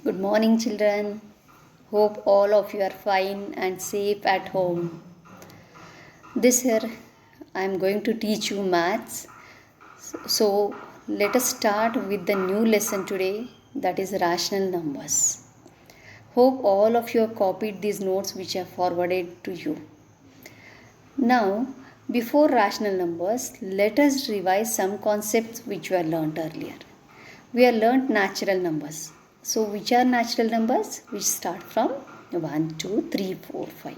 Good morning, children. Hope all of you are fine and safe at home. This year, I am going to teach you maths. So, let us start with the new lesson today, that is rational numbers. Hope all of you have copied these notes which I have forwarded to you. Now, before rational numbers, let us revise some concepts which we have learnt earlier. We have learnt natural numbers. So, which are natural numbers? Which start from 1, 2, 3, 4, 5.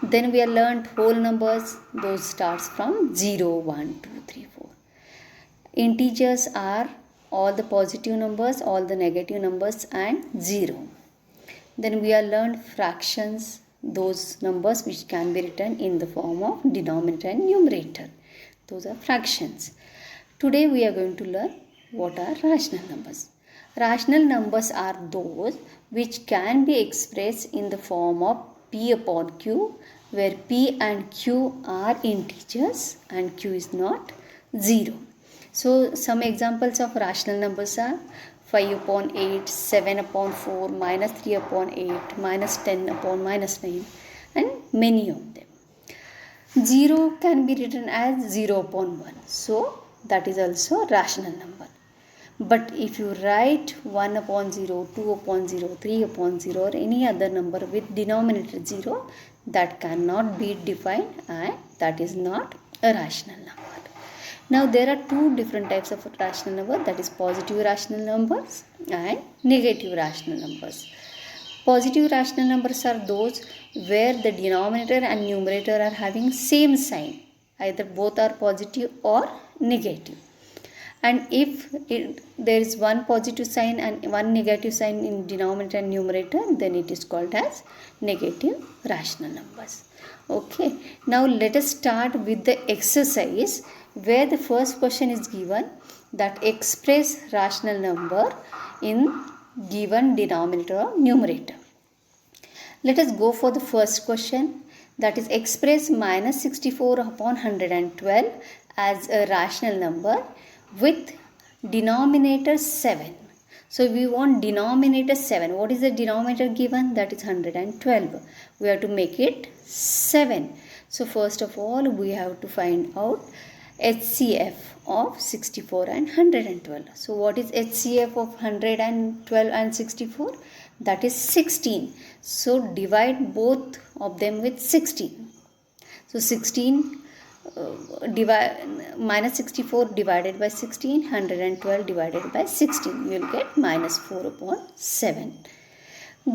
Then we have learnt whole numbers. Those starts from 0, 1, 2, 3, 4. Integers are all the positive numbers, all the negative numbers and 0. Then we have learned fractions, those numbers which can be written in the form of denominator and numerator. Those are fractions. Today we are going to learn what are rational numbers. Rational numbers are those which can be expressed in the form of P upon Q, where P and Q are integers and Q is not 0. So some examples of rational numbers are 5 upon 8, 7 upon 4, minus 3 upon 8, minus 10 upon minus 9 and many of them. 0 can be written as 0 upon 1. So that is also a rational number. But if you write 1 upon 0, 2 upon 0, 3 upon 0 or any other number with denominator 0, that cannot be defined and that is not a rational number. Now there are two different types of rational number, that is positive rational numbers and negative rational numbers. Positive rational numbers are those where the denominator and numerator are having same sign. Either both are positive or negative. And if there is one positive sign and one negative sign in denominator and numerator, then it is called as negative rational numbers. Okay, now let us start with the exercise where the first question is given, that express rational number in given denominator or numerator. Let us go for the first question, that is express minus 64 upon 112 as a rational number with denominator 7. So we want denominator 7. What is the denominator given? That is 112. We have to make it 7. So first of all we have to find out HCF of 64 and 112. So what is HCF of 112 and 64? That is 16. So divide both of them with 16. So 16 minus 64 divided by 16, 112 divided by 16. You will get minus 4 upon 7.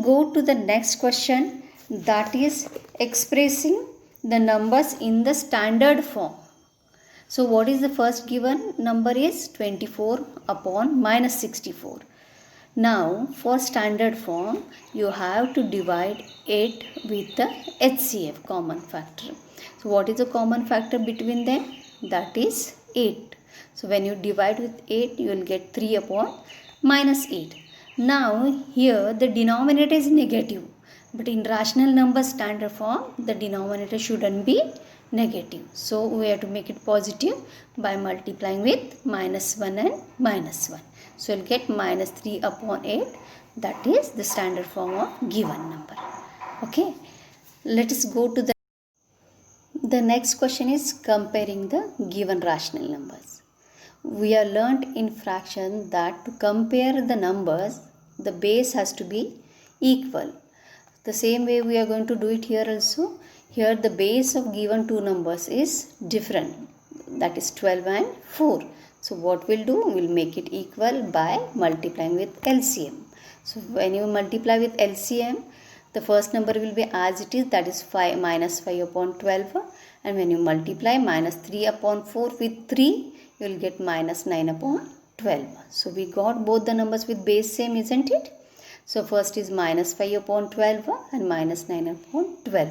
Go to the next question, that is expressing the numbers in the standard form. So what is the first given number is 24 upon minus 64. Now for standard form you have to divide 8 with the HCF, common factor. So what is the common factor between them? That is 8. So when you divide with 8 you will get 3 upon minus 8. Now here the denominator is negative, but in rational number standard form the denominator shouldn't be negative. So we have to make it positive by multiplying with minus 1 and minus 1. So you'll get minus 3 upon 8. That is the standard form of given number. Okay. Let us go to the next question is comparing the given rational numbers. We have learnt in fraction that to compare the numbers, the base has to be equal. The same way we are going to do it here also. Here the base of given two numbers is different, that is 12 and 4. So what we'll do, we'll make it equal by multiplying with LCM. So when you multiply with LCM, the first number will be as it is, that is 5 minus 5 upon 12. And when you multiply minus 3 upon 4 with 3, you will get minus 9 upon 12. So we got both the numbers with base same, isn't it? So first is minus 5 upon 12 and minus 9 upon 12.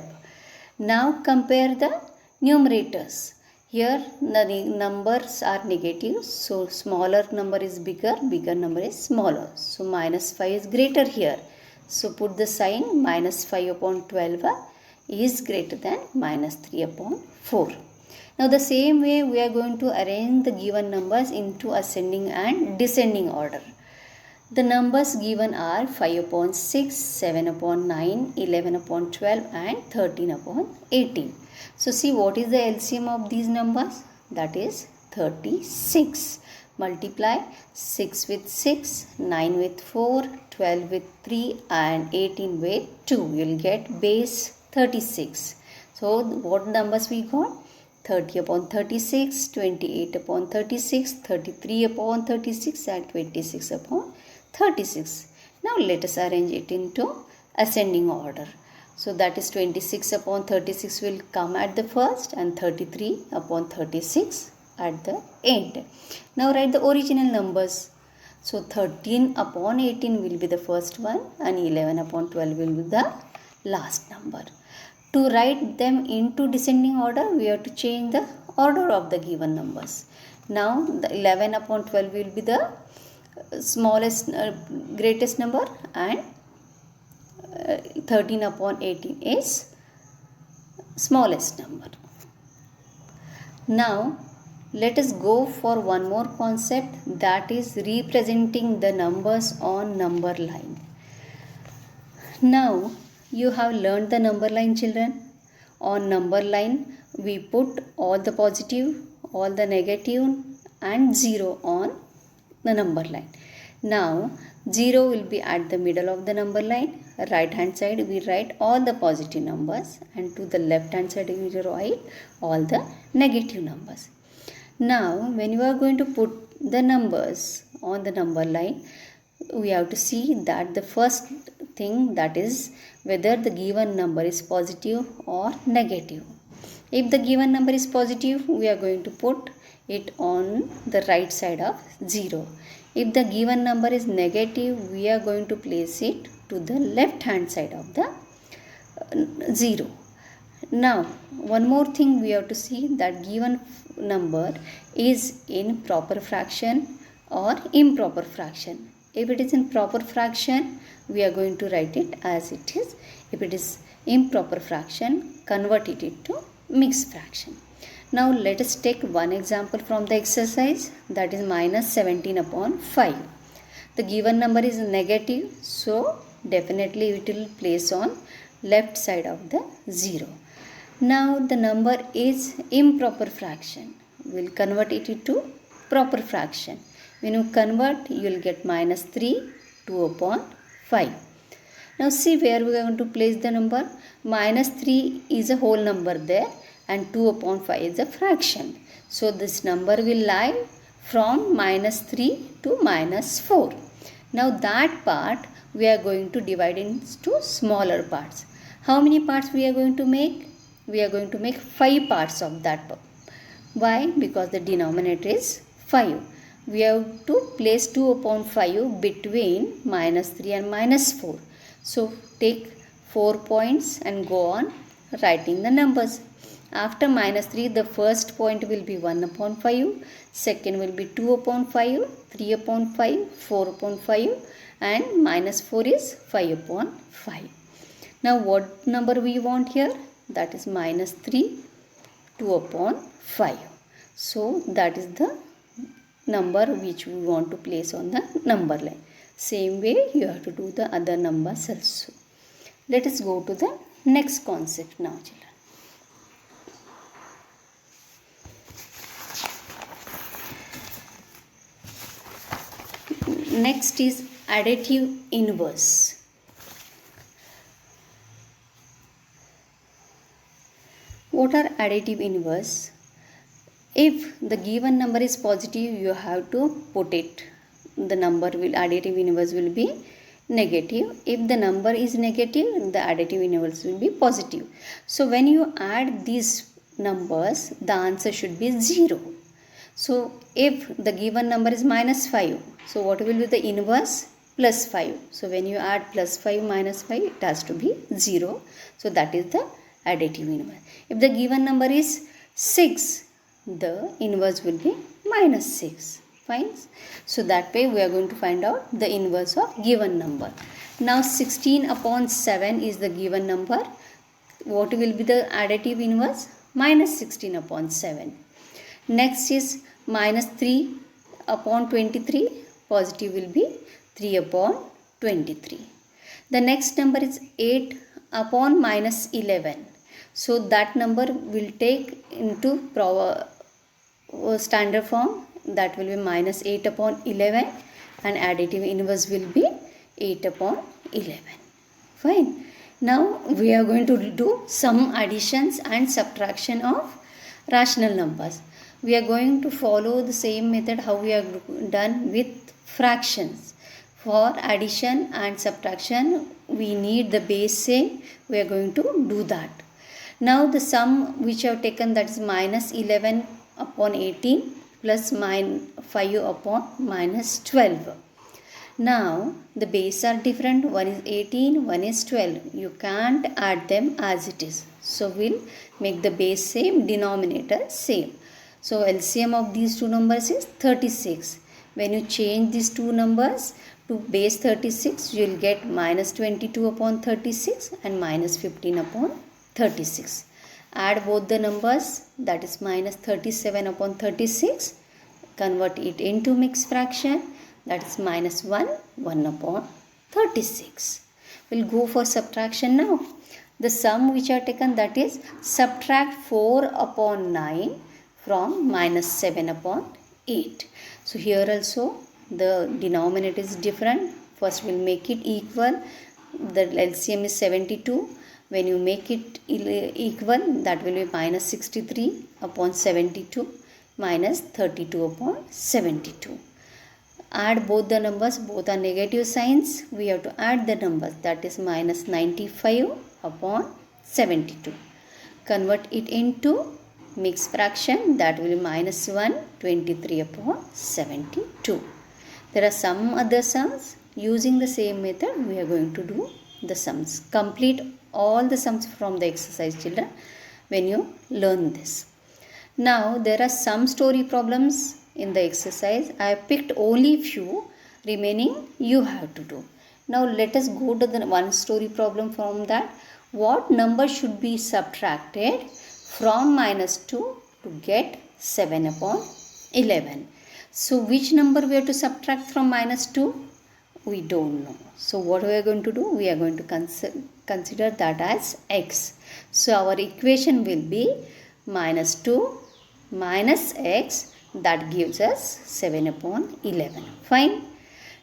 Now compare the numerators. Here the numbers are negative, so smaller number is bigger, bigger number is smaller. So minus 5 is greater here. So put the sign minus 5 upon 12 is greater than minus 3 upon 4. Now the same way we are going to arrange the given numbers into ascending and descending order. The numbers given are 5 upon 6, 7 upon 9, 11 upon 12 and 13 upon 18. So see, what is the LCM of these numbers? That is 36. Multiply 6 with 6, 9 with 4, 12 with 3 and 18 with 2. You will get base 36. So what numbers we got? 30 upon 36, 28 upon 36, 33 upon 36 and 26 upon 36. Now let us arrange it into ascending order. So that is 26 upon 36 will come at the first and 33 upon 36 at the end. Now write the original numbers. So 13 upon 18 will be the first one and 11 upon 12 will be the last number. To write them into descending order, we have to change the order of the given numbers. Now the 11 upon 12 will be the smallest greatest number and 13 upon 18 is smallest number. Now let us go for one more concept, that is representing the numbers on number line. Now you have learned the number line, children. On number line we put all the positive, all the negative and 0 on the number line. Now 0 will be at the middle of the number line. Right hand side we write all the positive numbers and to the left hand side we write all the negative numbers. Now when you are going to put the numbers on the number line, we have to see that the first thing, that is whether the given number is positive or negative. If the given number is positive, we are going to put it on the right side of 0. If the given number is negative, we are going to place it to the left hand side of the 0. Now one more thing we have to see, that given number is in proper fraction or improper fraction. If it is in proper fraction, we are going to write it as it is. If it is improper fraction, convert it into mixed fraction. Now let us take one example from the exercise, that is minus 17 upon 5. The given number is negative, so definitely it will place on left side of the 0. Now the number is improper fraction. We will convert it into proper fraction. When you convert, you will get minus 3, 2 upon 5. Now see where we are going to place the number. Minus 3 is a whole number there and 2 upon 5 is a fraction. So this number will lie from minus 3 to minus 4. Now that part we are going to divide into smaller parts. How many parts we are going to make? We are going to make 5 parts of that part. Why? Because the denominator is 5. We have to place 2 upon 5 between minus 3 and minus 4. So take 4 points and go on writing the numbers. After minus 3, the first point will be 1 upon 5, second will be 2 upon 5, 3 upon 5, 4 upon 5 and minus 4 is 5 upon 5. Now what number we want here? That is minus 3, 2 upon 5. So that is the number which we want to place on the number line. Same way you have to do the other numbers also. Let us go to the next concept now, children. Next is additive inverse. What are additive inverse? If the given number is positive, you have to put it. The number will, additive inverse will be negative. If the number is negative, the additive inverse will be positive. So when you add these numbers, the answer should be 0. So if the given number is minus 5, so what will be the inverse? Plus 5. So when you add plus 5 minus 5, it has to be 0. So that is the additive inverse. If the given number is 6, the inverse will be minus 6. Fine. So that way we are going to find out the inverse of given number. Now 16 upon 7 is the given number. What will be the additive inverse? Minus 16 upon 7. Next is minus 3 upon 23. Positive will be 3 upon 23. The next number is 8 upon minus 11. So that number will take into standard form, that will be minus 8 upon 11, and additive inverse will be 8 upon 11. Fine. Now we are going to do some additions and subtraction of rational numbers. We are going to follow the same method how we have done with fractions. For addition and subtraction we need the base same. We are going to do that. Now the sum which I have taken, that is minus 11 upon 18 plus 5 upon minus 12. Now the base are different, one is 18, one is 12. You can't add them as it is. So we'll make the base same, denominator same. So LCM of these two numbers is 36. When you change these two numbers to base 36, you will get minus 22 upon 36 and minus 15 upon 36. Add both the numbers, that is minus 37 upon 36. Convert it into mixed fraction, that is minus 1 upon 36. We'll go for subtraction now. The sum which I have taken, that is subtract 4 upon 9 from minus 7 upon 8. So here also the denominator is different. First we'll make it equal. The LCM is 72. When you make it equal, that will be minus 63 upon 72 minus 32 upon 72. Add both the numbers, both are negative signs. We have to add the numbers, that is minus 95 upon 72. Convert it into mixed fraction, that will be minus 123 upon 72. There are some other sums. Using the same method we are going to do the sums. Complete all the sums from the exercise, children, when you learn this. Now there are some story problems in the exercise. I have picked only few, remaining you have to do. Now let us go to the one story problem from that. What number should be subtracted from minus 2 to get 7 upon 11? So which number we have to subtract from minus 2? We don't know. So what we are going to do? We are going to consider that as x. So our equation will be minus 2 minus x, that gives us 7 upon 11. Fine.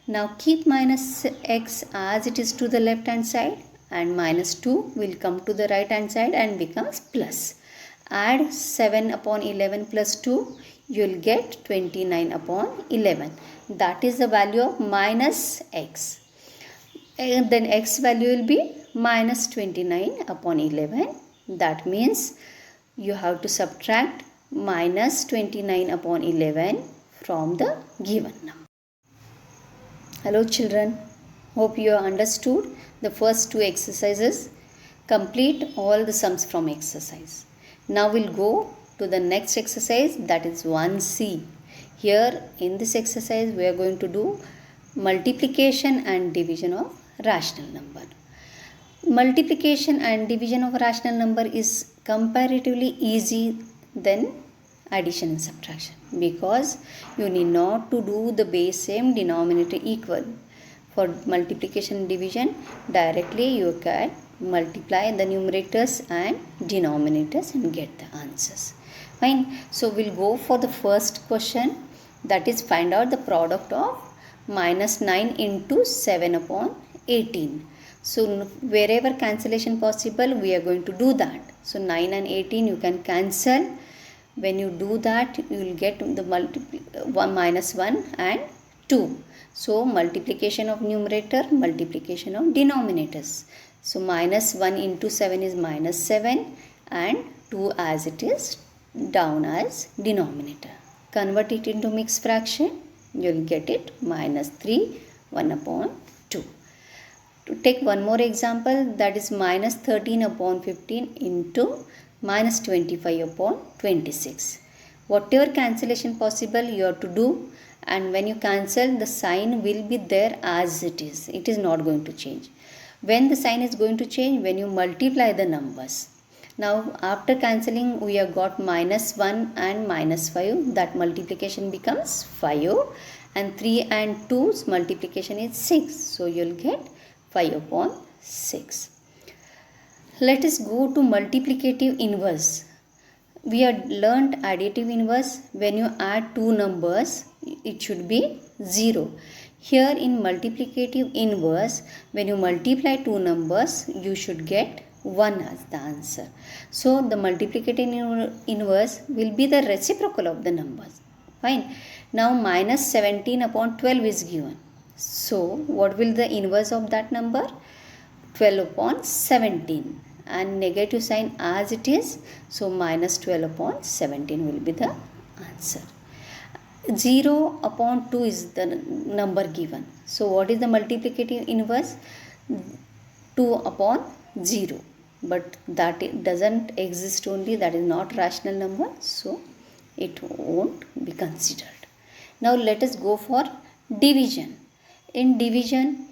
Now keep minus x as it is to the left hand side, and minus 2 will come to the right hand side and becomes plus. Add 7 upon 11 plus 2, you will get 29 upon 11. That is the value of minus x. And then x value will be minus 29 upon 11. That means you have to subtract minus 29 upon 11 from the given number. Hello children, hope you have understood the first two exercises. Complete all the sums from exercise. Now we'll go to the next exercise, that is 1C. Here in this exercise we are going to do multiplication and division of rational number. Multiplication and division of rational number is comparatively easy than addition and subtraction, because you need not to do the base same, denominator equal. For multiplication and division, directly you can multiply the numerators and denominators and get the answers. Fine. So we'll go for the first question, that is find out the product of minus 9 into 7 upon 18. So wherever cancellation possible, we are going to do that. So 9 and 18 you can cancel. When you do that, you will get the minus 1 and 2. So multiplication of numerator, multiplication of denominators. So minus 1 into 7 is minus 7 and 2 as it is down as denominator. Convert it into mixed fraction, you will get it minus 3, 1 upon 2. To take one more example, that is minus 13 upon 15 into minus 25 upon 26. Whatever cancellation possible you have to do, and when you cancel, the sign will be there as it is. It is not going to change. When the sign is going to change, when you multiply the numbers. Now after cancelling we have got minus 1 and minus 5, that multiplication becomes 5, and 3 and 2's multiplication is 6. So you'll get 5 upon 6. Let us go to multiplicative inverse. We had learnt additive inverse. When you add two numbers, it should be 0. Here in multiplicative inverse, when you multiply two numbers, you should get 1 as the answer. So the multiplicative inverse will be the reciprocal of the numbers. Fine. Now minus 17 upon 12 is given. So what will the inverse of that number? 12 upon 17, and negative sign as it is, so minus 12 upon 17 will be the answer. 0 upon 2 is the number given. So what is the multiplicative inverse? 2 upon 0, but that doesn't exist only, that is not rational number, so it won't be considered. Now let us go for division. In division,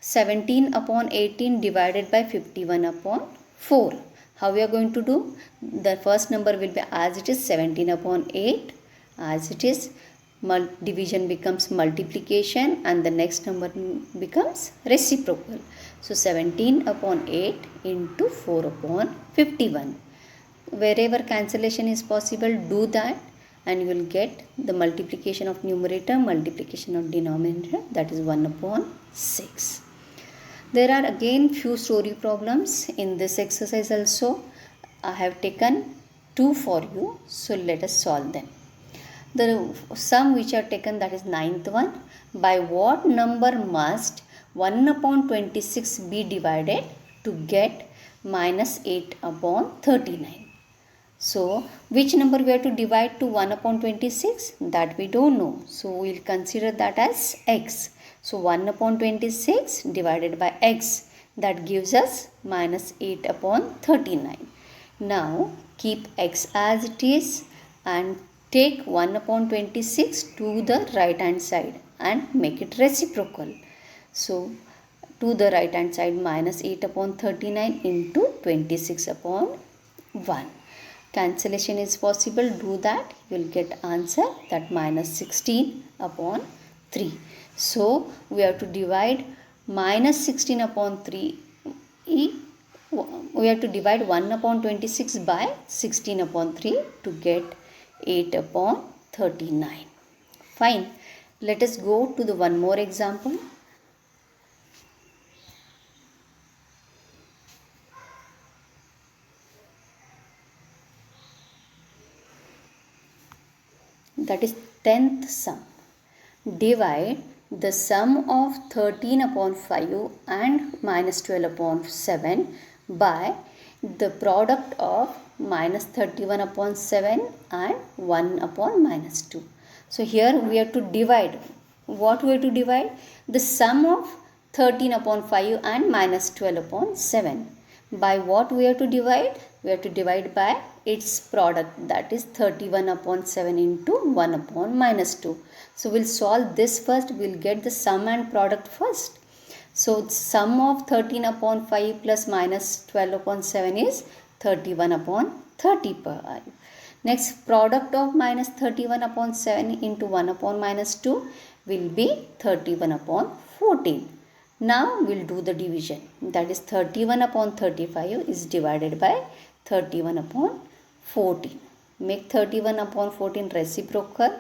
17 upon 18 divided by 51 upon 4. How we are going to do? The first number will be as it is, 17 upon 8 as it is. Division becomes multiplication and the next number becomes reciprocal. So 17 upon 8 into 4 upon 51. Wherever cancellation is possible, do that and you will get the multiplication of numerator, multiplication of denominator, that is 1 upon 6. There are again few story problems in this exercise also. I have taken 2 for you, so let us solve them. The sum which are taken, that is 9th one. By what number must 1 upon 26 be divided to get minus 8 upon 39? So which number we have to divide to 1 upon 26? That we don't know. So we will consider that as x. So 1 upon 26 divided by x, that gives us minus 8 upon 39. Now keep x as it is and take 1 upon 26 to the right hand side and make it reciprocal. So to the right hand side, minus 8 upon 39 into 26 upon 1. Cancellation is possible, do that, you will get answer, that minus 16 upon 3. So we have to divide minus 16 upon 3, we have to divide 1 upon 26 by 16 upon 3 to get 8 upon 39. Fine. Let us go to the one more example. That is 10th sum. Divide the sum of 13 upon 5 and minus 12 upon 7 by the product of minus 31 upon 7 and 1 upon minus 2. So here we have to divide. What we have to divide? The sum of 13 upon 5 and minus 12 upon 7. By what we have to divide? We have to divide by its product, that is 31 upon 7 into 1 upon minus 2. So we'll solve this first, we'll get the sum and product first. So sum of 13 upon 5 plus minus 12 upon 7 is 31 upon 35. Next, product of minus 31 upon 7 into 1 upon minus 2 will be 31 upon 14. Now we'll do the division, that is 31 upon 35 is divided by 31 upon 14. Make 31 upon 14 reciprocal,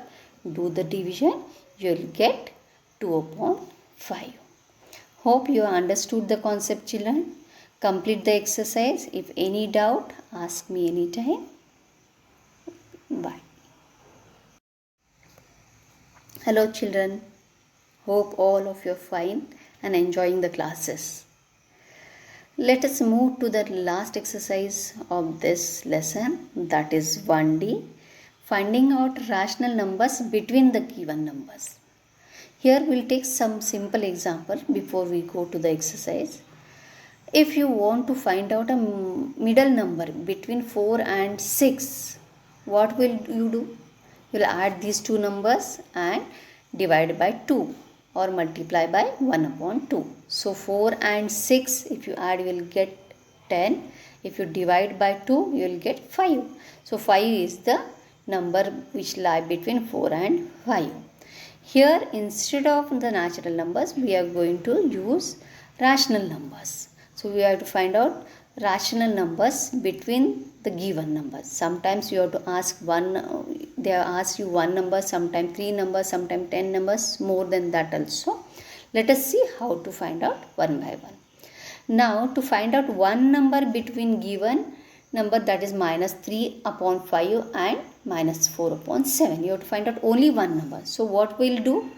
do the division, you will get 2 upon 5. Hope you understood the concept, children. Complete the exercise. If any doubt, ask me anytime. Bye. Hello children. Hope all of you are fine and enjoying the classes. Let us move to the last exercise of this lesson, that is 1D, finding out rational numbers between the given numbers. Here we will take some simple example before we go to the exercise. If you want to find out a middle number between 4 and 6, what will you do? You will add these two numbers and divide by 2 or multiply by 1 upon 2. So 4 and 6, if you add, you will get 10. If you divide by 2, you will get 5. So 5 is the number which lie between 4 and 5. Here instead of the natural numbers we are going to use rational numbers. So we have to find out rational numbers between the given numbers. Sometimes you have to ask they ask you one number, sometimes 3 numbers, sometimes 10 numbers, more than that also. Let us see how to find out one by one. Now to find out one number between given number, that is minus 3 upon 5 and minus 4 upon 7. You have to find out only one number. So what we'll do?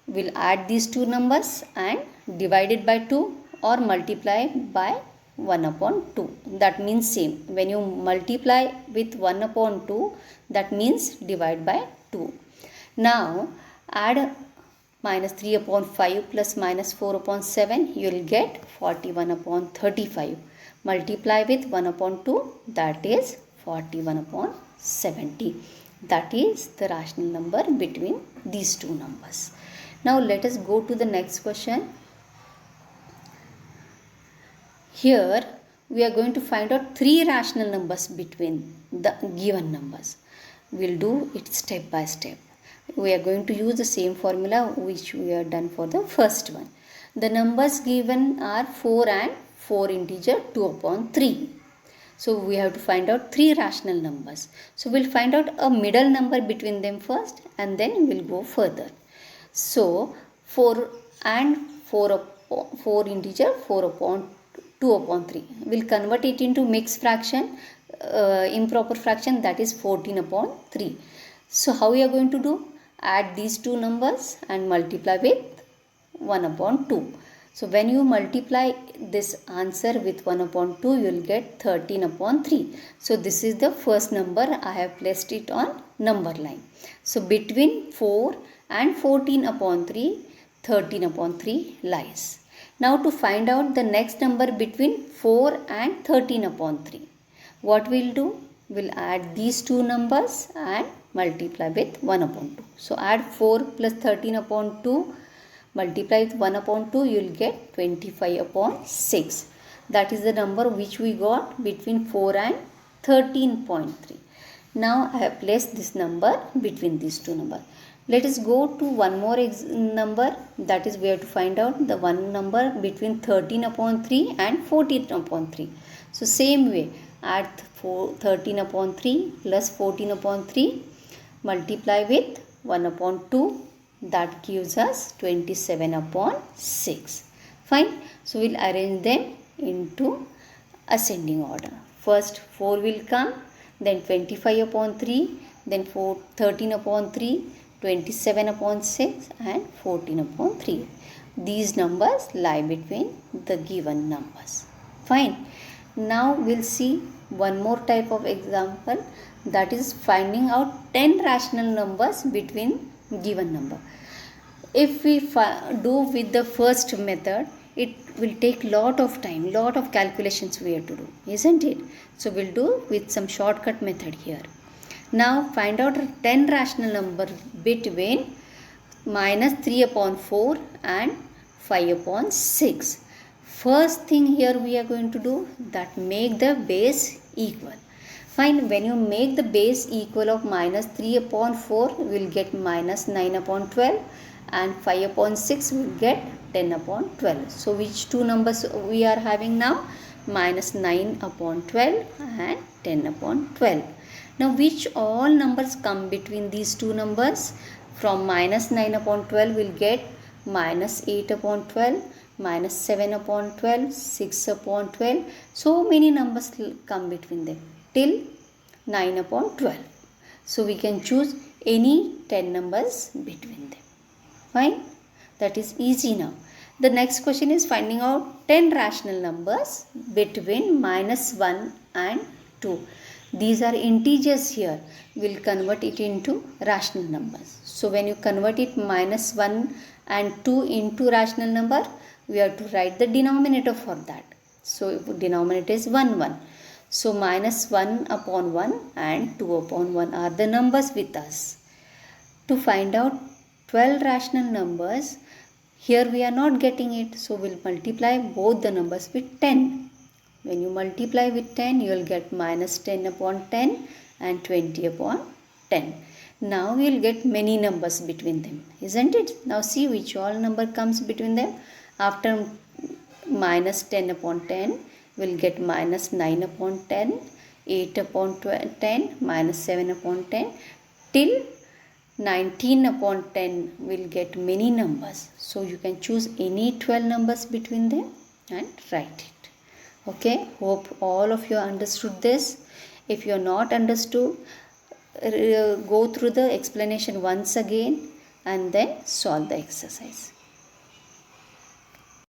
We'll add these two numbers and divide it by 2 or multiply by 1 upon 2. That means same. When you multiply with 1 upon 2, that means divide by 2. Now add minus 3 upon 5 plus minus 4 upon 7, you will get 41 upon 35. Multiply with 1 upon 2, that is 41 upon 70. That is the rational number between these two numbers. Now let us go to the next question. Here we are going to find out three rational numbers between the given numbers. We'll do it step by step. We are going to use the same formula which we have done for the first one. The numbers given are 4 and 4 integer 2 upon 3. So we have to find out three rational numbers. So we'll find out a middle number between them first and then we'll go further. So 4 and 4 integer 4 upon 2 upon 3. We'll convert it into mixed fraction, improper fraction, that is 14 upon 3. So how we are going to do? Add these two numbers and multiply with 1 upon 2. So when you multiply this answer with 1 upon 2, you will get 13 upon 3. So this is the first number. I have placed it on number line. So between 4 and 14 upon 3, 13 upon 3 lies. Now to find out the next number between 4 and 13 upon 3. What we'll do? We'll add these two numbers and multiply with 1 upon 2. So add 4 plus 13 upon 2, multiply with 1 upon 2, you will get 25 upon 6. That is the number which we got between 4 and 13.3. Now I have placed this number between these two numbers. Let us go to one more number, that is we have to find out the one number between 13 upon 3 and 14 upon 3. So same way, add 13 upon 3 plus 14 upon 3, multiply with 1 upon 2, that gives us 27 upon 6. Fine. So we'll arrange them into ascending order. First 4 will come, then 25 upon 3, then 13 upon 3, 27 upon 6 and 14 upon 3. These numbers lie between the given numbers. Fine. Now we'll see one more type of example, that is finding out 10 rational numbers between given number. If we do with the first method, it will take lot of time, lot of calculations we have to do, isn't it? So we'll do with some shortcut method here. Now find out 10 rational number between minus 3 upon 4 and 5 upon 6. First thing here we are going to do, that make the base equal. Fine, when you make the base equal of minus 3 upon 4, we will get minus 9 upon 12 and 5 upon 6 will get 10 upon 12. So which two numbers we are having now? Minus 9 upon 12 and 10 upon 12. Now which all numbers come between these two numbers? From minus 9 upon 12 will get minus 8 upon 12, minus 7 upon 12, 6 upon 12. So many numbers come between them till 9 upon 12. So we can choose any 10 numbers between them. Fine. That is easy now. The next question is finding out 10 rational numbers between minus 1 and 2. These are integers here. We'll convert it into rational numbers. So when you convert it minus 1 and 2 into rational number, we have to write the denominator for that. So denominator is 1, 1. So minus 1 upon 1 and 2 upon 1 are the numbers with us. To find out 12 rational numbers, here we are not getting it. So we'll multiply both the numbers with 10. When you multiply with 10, you will get minus 10 upon 10 and 20 upon 10. Now we will get many numbers between them, isn't it? Now see which all number comes between them. After minus 10 upon 10, we'll get minus 9 upon 10, 8 upon 10, minus 7 upon 10, till 19 upon 10 will get many numbers. So you can choose any 12 numbers between them and write it. Okay, hope all of you understood this. If you are not understood, go through the explanation once again and then solve the exercise.